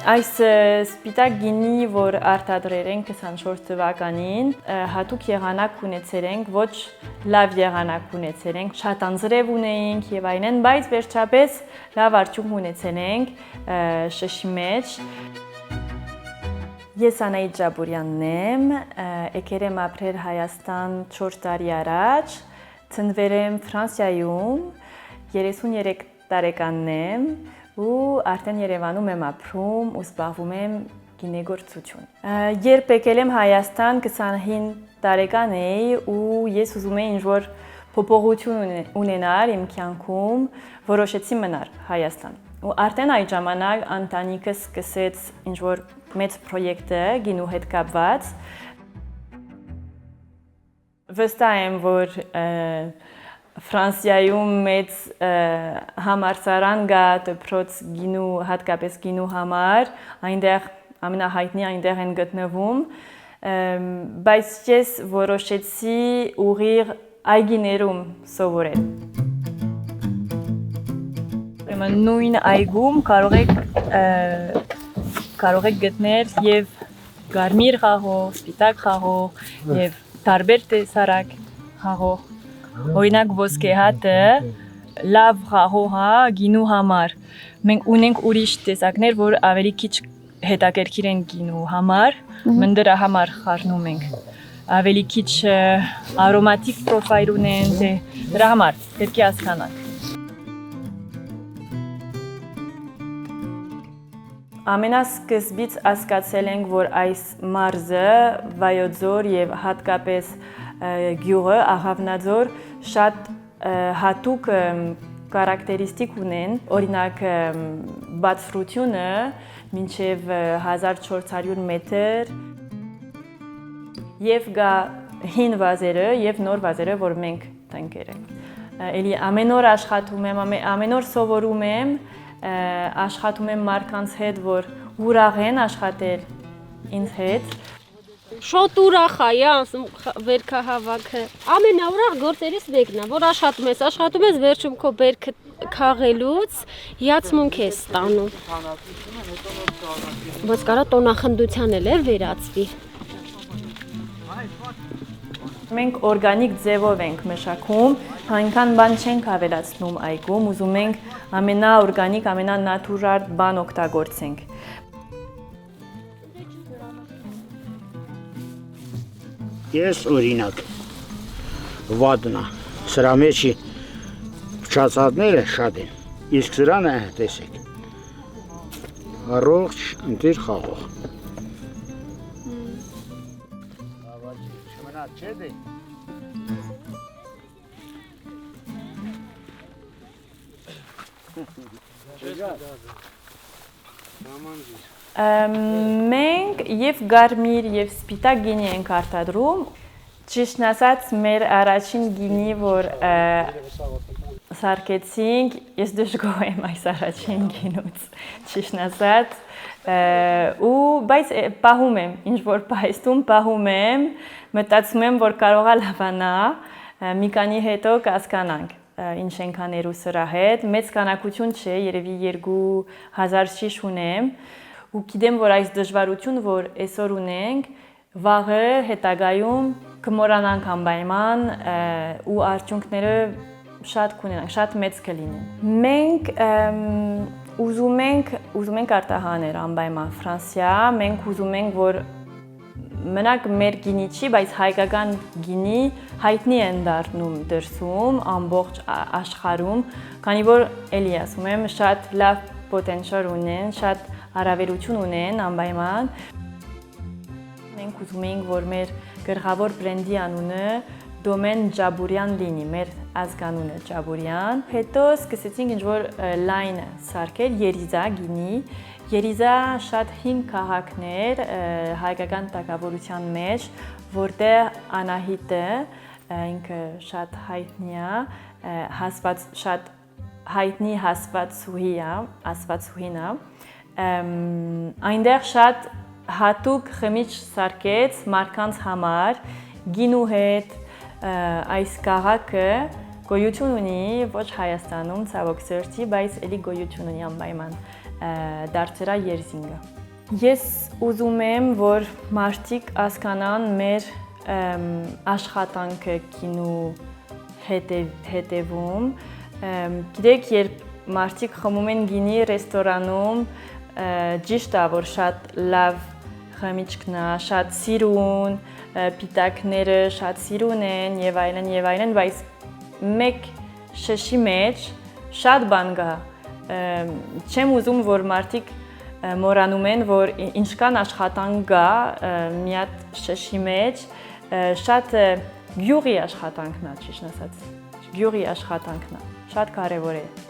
Այս սպիտակ գինի, որ արտադրել ենք 24 թվականին, հատուկ եղանակ ունեցել ենք, ոչ լավ եղանակ ունեցել ենք, շատ անձրև ունեինք եւ այլն, բայց վերջապես լավ արդյունք ունեցել ենք շշի մեջ։ Ես Անահիտ Ջաբուրյանն եմ, եկել եմ ապրել Հայաստան 4 տարի առաջ, ծնվել եմ Ֆրանսիայում, 33 տարեկանն եմ ու արդեն Երևանում եմ ապրում ու զբաղվում եմ գինեգործություն։ Երբ եկել եմ Հայաստան 25 տարեկան էի ու ես ուզում էի ինչ-որ փոփոխություն ունենալ իմ կյանքում, որոշեցի մնալ Հայաստան։ Ու արդեն այդ ժամանակ ընտանիքս սկսեց ինչ-որ մեծ պրոյեկտը գինու հետ կապված։ Վստահ եմ, որ Ֆրանսիայում մեծ համալսարան կա դպրոց գինու, հատկապես գինու համար, այնտեղ ամենահայտնի այնտեղ են գտնվում, բայց ես որոշեցի ուղիղ այգիներում սովորել։ Նույն այգում կարող եք գտնել եւ կարմիր խաղող, սպիտակ խաղող եւ տարբեր տեսարակ խաղող։ Օրինակ ոսկեհատը լավ խաղող է գինու համար։ Մենք ունենք ուրիշ տեսակներ, որ ավելի քիչ հետաքրքիր են գինու համար, մենք դրա համար խառնում ենք։ Ավելի քիչ արոմատիկ պրոֆայլ ունեն, դրա համար պետք է հասկանանք։ Ամենասկզբից հասկացել ենք, որ այս մարզը, Վայոց ձոր եւ հատկապես գյուղը, Աղավնաձոր շատ հատուկ կարակտերիստիկ ունեն, օրինակ բարձրությունը մինչև 1400 մետր եւ գա հին վազերը եւ նոր վազերը, որ մենք տնկել ենք։ Էլի ամեն օր աշխատում եմ, ամեն օր սովորում եմ, աշխատում եմ մարդկանց հետ, որ ուրախ են աշխատել ինձ հետ։ Շատ ուրախ է, վերքահավաքը։ Ամենաուրախ գործերից մեկն է, որ աշխատում ես, վերջում քո բերքը քաղելուց հիացմունք ես ստանում։ Բայց կարա տոնախնդության էլ վերածվի։ Մենք օրգանիկ ձևով ենք մշակում, այնքան բան չենք ավելացնում այգում, ուզում ենք ամենաօրգանիկ, ամենանատուրալ բան օգտագործենք։ Ես օրինակ վատնա, սրա մեջի փչացածները շատ են, իսկ սրանը տեսեք, առողջ ընտիր խաղող։ Մենք եւ կարմիր եւ սպիտակ գինի ենք արտադրում։ Ճիշտն ասած, մեր առաջին գինի, որ սարքեցինք, ես դժգոհ եմ այս առաջին գինուց, ճիշտն ասած, բայց պահում եմ, ինչ որ պահեստում պահում եմ, մտածում եմ, որ կարողա լավանա, մի քանի հետո կհասկանանք ինչ ենք աներու սրա հետ, մեծ քանակություն չէ, երևի 2000 շիշ ունեմ, ու գիտեմ, որ այս դժվարությունը, որ այսօր ունենք, վաղը հետագայում կմոռանանք անպայման ու արդյունքները շատ կունենանք, շատ մեծ կլինեն։ Մենք ուզում ենք արտահանել անպայման Ֆրանսիա, մենք ուզում ենք, որ մենակ մեր գինի չի, բայց հայկական գինի հայտնի են դառնում դրսում, ամբողջ աշխարհում, քանի որ էլի ասում եմ, շատ լավ պոտենցիալ ունեն, շատ հարաբերություն ունեն անպայման։ Մենք ուզում ենք, որ մեր գլխավոր բրենդի անունը Դոմեն Ջաբուրյան լինի, մեր ազգանունը Ջաբուրյան։ Հետո սկսեցինք ինչ-որ լայն սարքել, երիզա գինի։ Երիզա շատ հին քաղաքներ հայկական տակավորության մեջ, որտեղ Անահիտը, ինքը շատ հայտնի է, շատ հայտնի ասվածուհին է, այնտեղ շատ հատուկ խմիչք սարքեց մարդկանց համար, գինու հետ, այս քաղաքը գոյություն ունի ոչ Հայաստանում, ցավոք սրտի, բայց էլի գոյություն ունի անպայման դարձերա երզինգը։ Ես ուզում եմ, որ մարդիկ հասկանան մեր աշխատանքը կինու հետևում։ Գիտեք, երբ մարդիկ խմում են գինի ռեստորանում, ճիշտ է, որ շատ լավ խմիչքն է, շատ սիրուն, պիտակները շատ սիրուն են եւ այլն, բայց մեկ շշի մեջ շատ բան կա։ Չեմ ուզում, որ մարդիկ մոռանում են, որ ինչքան աշխատանք կա մի հատ շշի մեջ, շատ գյուղի աշխատանքն է, ճիշտ ասած։ Գյուղի աշխատանքն է, շատ կարևոր է։